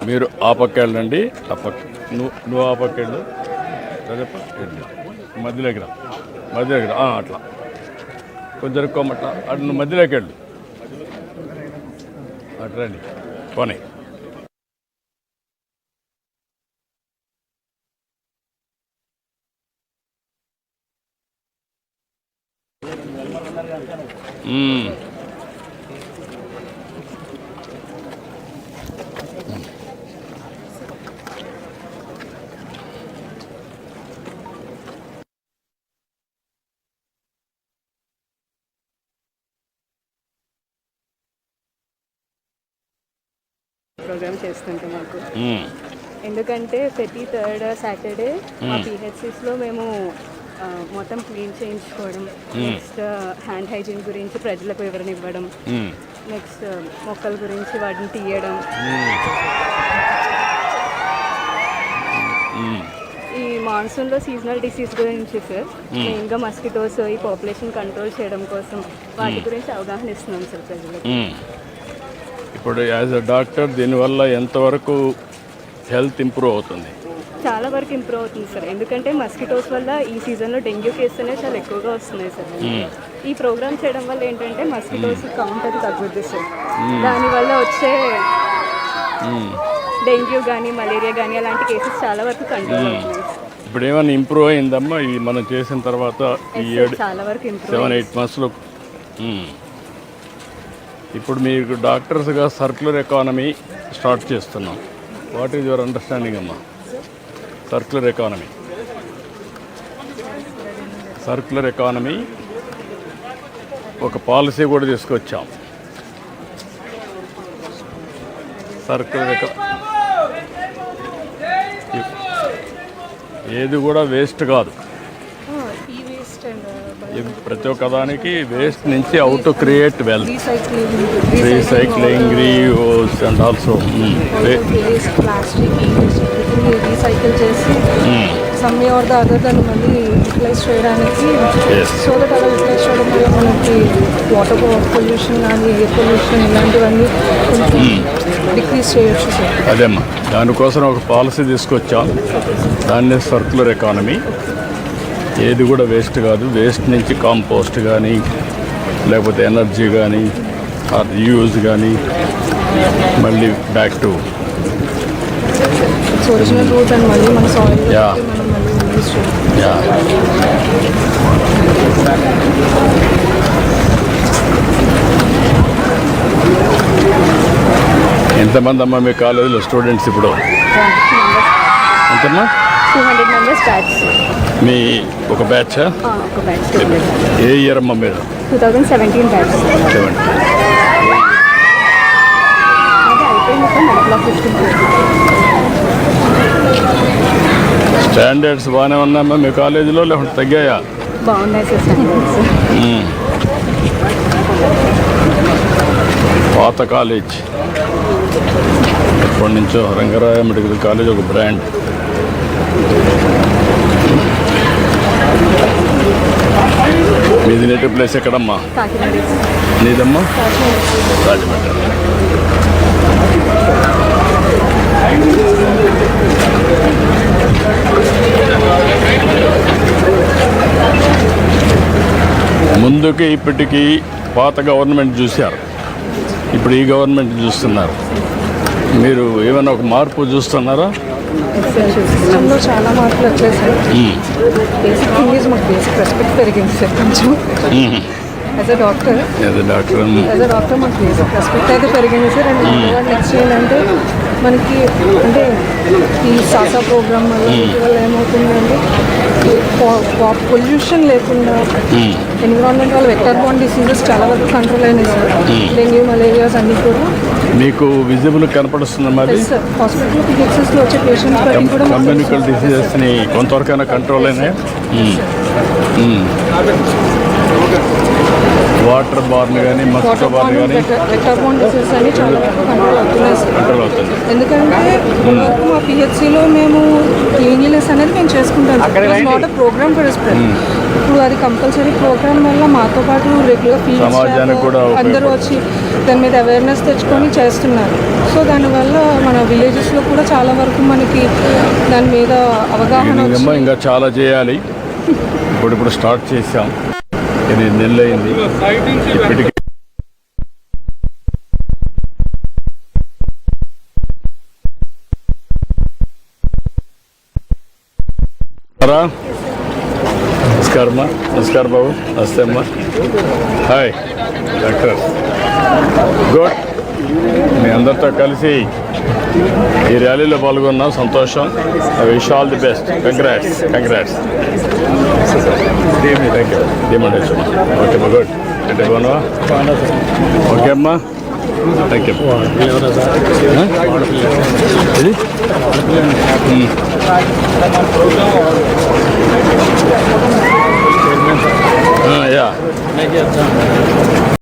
మీరు ఆ పక్క వెళ్ళండి, ఆ పక్క నువ్వు ఆ పక్క వెళ్ళు, అదేప మధ్యలోకి రా, అట్లా కొంచెం ఎక్కువమట అటు నువ్వు మధ్యలోకి వెళ్ళు, అటు రండి పోనీ. ప్రోగ్రామ్ చేస్తుంటాం మాకు, ఎందుకంటే ప్రతి థర్డ్ సాటర్డే మా పిహెచ్సిస్లో మేము మొత్తం క్లీన్ చేయించుకోవడం, నెక్స్ట్ హ్యాండ్ హైజీన్ గురించి ప్రజలకు వివరణ ఇవ్వడం, నెక్స్ట్ మొక్కల గురించి వాటిని తీయడం, ఈ మాన్సూన్లో సీజనల్ డిసీజ్ గురించి సార్ మెయిన్గా మస్కిటోస్ ఈ పాపులేషన్ కంట్రోల్ చేయడం కోసం వాటి గురించి అవగాహన ఇస్తున్నాం సార్ ప్రజలకు. ఇప్పుడు యాజ్ అ డాక్టర్ దీనివల్ల ఎంతవరకు హెల్త్ ఇంప్రూవ్ అవుతుంది? చాలా వరకు ఇంప్రూవ్ అవుతుంది సార్, ఎందుకంటే మస్కిటోస్ వల్ల ఈ సీజన్లో డెంగ్యూ కేసులు అనేవి చాలా ఎక్కువగా వస్తున్నాయి సార్. ఈ ప్రోగ్రామ్ చేయడం వల్ల ఏంటంటే మస్కిటోస్ కౌంట్ అది తగ్గుద్ది సార్, దానివల్ల వచ్చే డెంగ్యూ కానీ మలేరియా కానీ అలాంటి కేసెస్ చాలా వరకు కంట్రోల్ అవుతున్నాయి. ఇప్పుడు ఏమైనా ఇంప్రూవ్ అయిందమ్మా ఈ మనం చేసిన తర్వాత ఈ చాలా వరకు ఇంప్రూవ్ 7-8 monthsలో? ఇప్పుడు మీకు డాక్టర్స్గా సర్క్యులర్ ఎకానమీ స్టార్ట్ చేస్తున్నాం. వాట్ ఈజ్ యువర్ అండర్స్టాండింగ్ అమ్మా? సర్క్యులర్ ఎకానమీ ఒక పాలసీ కూడా తీసుకొచ్చాం. ఏది కూడా వేస్ట్ కాదు, ప్రతి ఒక్క దానికి వేస్ట్ నుంచి how to create wealth, recycling, reuse and also recycle చేసి సమ్ ఆర్ ద అదర్ దాన్ని మళ్ళీ యూటిలైజ్ చేయడానికి, సో దట్ అలా యూటిలైజ్ చేయడం వల్ల మనకి వాటర్ పొల్యూషన్ కానీ ఎయిర్ పొల్యూషన్ ఇలాంటివన్నీ కొంచెం డిక్రీజ్ చేయొచ్చు సార్. అదేమ్మా, దానికోసం ఒక పాలసీ తీసుకొచ్చాం, దాన్ని సర్క్యులర్ ఎకానమీ. ఏది కూడా వేస్ట్ కాదు, వేస్ట్ నుంచి కాంపోస్ట్ కానీ లేకపోతే ఎనర్జీ కానీ యూజ్ కానీ మళ్ళీ back to original root and మళ్ళీ మన సాయిల్ ఎంతమంది అమ్మా మీ కాలేజీలో స్టూడెంట్స్ ఇప్పుడు? ఎంతమ్మా? 200 members బ్యాచ్. మీ ఒక బ్యాచా? ఒక బ్యాచ్. ఏ ఇయర్ అమ్మా మీరు? 2017 బ్యాచ్. 17. స్టాండర్డ్స్ బాగానే ఉన్నాయమ్మా మీ కాలేజీలో, లేకపోతే తగ్గాయా? బాగున్నాయి సార్ స్టాండర్డ్స్. పాత కాలేజ్ ఎప్పటి నుంచో రంగరాయ మెడికల్ కాలేజ్ ఒక బ్రాండ్. మీది నేటివ్ ప్లేస్ ఎక్కడమ్మా? నీదమ్మా? రాజమండ్రి. ముందుకి ఇప్పటికీ పాత గవర్నమెంట్ చూశారు, ఇప్పుడు ఈ గవర్నమెంట్ చూస్తున్నారు. మీరు ఏమైనా ఒక మార్పు చూస్తున్నారా? సిస్టంలో చాలా మార్పులు వచ్చాయి సార్. బేసిక్ థింగ్ ఈజ్ మాకు బేసిక్ రెస్పెక్ట్ పెరిగింది సార్ కొంచెం. యాజ్ అ డాక్టర్ మాకు బేసిక్ రెస్పెక్ట్ అయితే పెరిగింది సార్. అండ్ నెక్స్ట్ ఏంటంటే మనకి అంటే ఈ సాసా ప్రోగ్రామ్ వల్ల ఏమవుతుందంటే పొల్యూషన్ లేకుండా ఎన్విరాన్మెంట్ వల్ల వెక్టర్ బార్న్ డిసీజెస్ చాలా వరకు కంట్రోల్ అయినాయి సార్. డెంగ్యూ మలేరియాస్ అన్నీ కూడా మీకు విజిబుల్ కనపడుతుంది. మరి హాస్పిటల్ పిహెచ్ఎస్లో వచ్చే పేషెంట్స్ కూడా కమ్యూనికల్ డిసీజెస్ని కొంతవరకైనా కంట్రోల్ అయినాయి. వాటర్ బార్న్ కానీ మస్కిటో బార్న్ కానీ వెక్టర్ బార్న్ డిసీజెస్ అన్ని చాలా వరకు కంట్రోల్ అవుతుంది. ఎందుకంటే మా పిహెచ్సిలో మేము క్లీన్లీనెస్ అనేది మేము చేసుకుంటారు. Not a programme for spread. ఇప్పుడు అది కంపల్సరీ ప్రోగ్రామ్ వల్ల మాతో పాటు రెగ్యులర్ సమాజానికి కూడా ఫీల్డ్ అందరూ వచ్చి దాని మీద అవేర్నెస్ తెచ్చుకొని చేస్తున్నారు. సో దానివల్ల మన విలేజెస్లో కూడా చాలా వరకు మనకి దాని మీద అవగాహన ఇంకా ఇంకా చాలా చేయాలి. ఇప్పుడు స్టార్ట్ చేసాం, 8 నెలలు అయింది. ఇప్పటికి నమస్కారమ్మా. నమస్కారం బాబు. నమస్తే అమ్మా. Hi doctor. గుడ్. మీ అందరితో కలిసి ఈ ర్యాలీలో పాల్గొన్నాం, సంతోషం. I wish all the best. Congrats. Thank you. డిమాండేషన్. ఓకే అమ్మా. గుడ్. అంటే బాగున్నావా? ఓకే అమ్మా. Thank you. ఇది